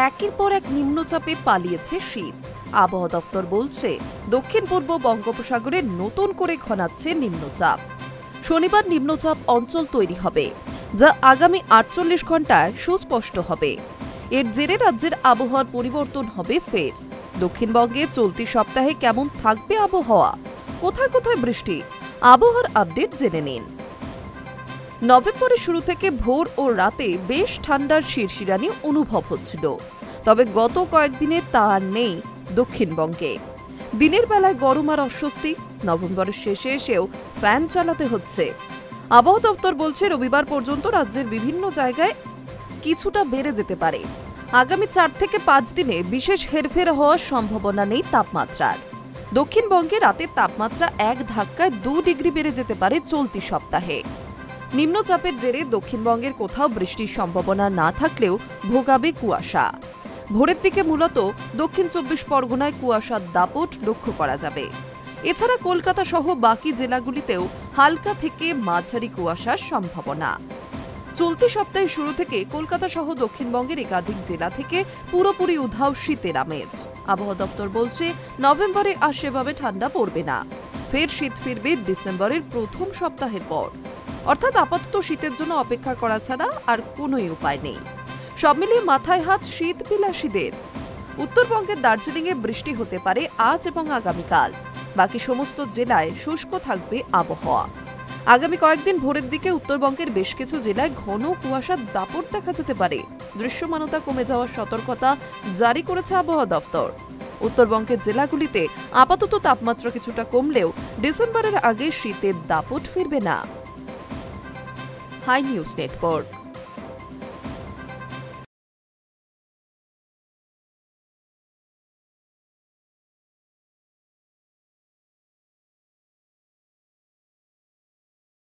একের পর এক নিম্নচাপে পালিয়েছে শীত। আবহাওয়া দপ্তর বলছে দক্ষিণ পূর্ব বঙ্গোপসাগরে নতুন করে ঘনাচ্ছে নিম্নচাপ। শনিবার নিম্নচাপ অঞ্চল তৈরি হবে, যা আগামী 48 ঘন্টায় সুস্পষ্ট হবে। এর জেরে রাজ্যের আবহাওয়ার পরিবর্তন হবে ফের। দক্ষিণবঙ্গে চলতি সপ্তাহে কেমন থাকবে আবহাওয়া, কোথায় কোথায় বৃষ্টি, আবহাওয়ার আপডেট জেনে নিন। নভেম্বরের শুরু থেকে ভোর ও রাতে বেশ ঠান্ডার শিরশিরানি অনুভব হচ্ছিল, তবে গত কয়েকদিনে তা আর নেই দক্ষিণবঙ্গে। দিনের বেলায় গরম আর অস্বস্তি, নভেম্বরের শেষে এসেও ফ্যান চালাতে হচ্ছে। আবহাওয়া দপ্তর বলছে রবিবার পর্যন্ত রাজ্যের বিভিন্ন জায়গায় কিছুটা বেড়ে যেতে পারে। আগামী 4 থেকে 5 দিনে বিশেষ হেরফের হওয়ার সম্ভাবনা নেই তাপমাত্রার। দক্ষিণবঙ্গে রাতের তাপমাত্রা এক ধাক্কায় 2 ডিগ্রি বেড়ে যেতে পারে চলতি সপ্তাহে। নিম্নচাপের জেরে দক্ষিণবঙ্গের কোথাও বৃষ্টির সম্ভাবনা না থাকলেও ভোগাবে কুয়াশা। ভোরের দিকে মূলত দক্ষিণ 24 পরগনায় কুয়াশার দাপট লক্ষ্য করা যাবে। এছাড়া কলকাতা সহ বাকি জেলাগুলিতেও হালকা থেকে মাঝারি কুয়াশার সম্ভাবনা। চলতি সপ্তাহের শুরু থেকে কলকাতা সহ দক্ষিণবঙ্গের একাধিক জেলা থেকে পুরোপুরি উধাও শীতের আমেজ। আবহাওয়া দপ্তর বলছে নভেম্বরে আর সেভাবে ঠান্ডা পড়বে না। ফের শীত ফিরবে ডিসেম্বরের প্রথম সপ্তাহের পর। অর্থাৎ আপাতত শীতের জন্য অপেক্ষা করা ছাড়া আর কোনোই উপায় নেই। সব মিলিয়ে মাথায় হাত শীত বিলাসীদের। উত্তরবঙ্গের দার্জিলিংয়ে বৃষ্টি হতে পারে আজ এবং আগামীকাল। বাকি সমস্ত জেলায় শুষ্ক থাকবে আবহাওয়া। আগামী কয়েকদিন ভোরের দিকে উত্তরবঙ্গের বেশ কিছু জেলায় ঘন কুয়াশার দাপট দেখা যেতে পারে। দৃশ্যমানতা কমে যাওয়ার সতর্কতা জারি করেছে আবহাওয়া দপ্তর। উত্তরবঙ্গের জেলাগুলিতে আপাতত তাপমাত্রা কিছুটা কমলেও ডিসেম্বরের আগে শীতের দাপট ফিরবে না। Hi news network.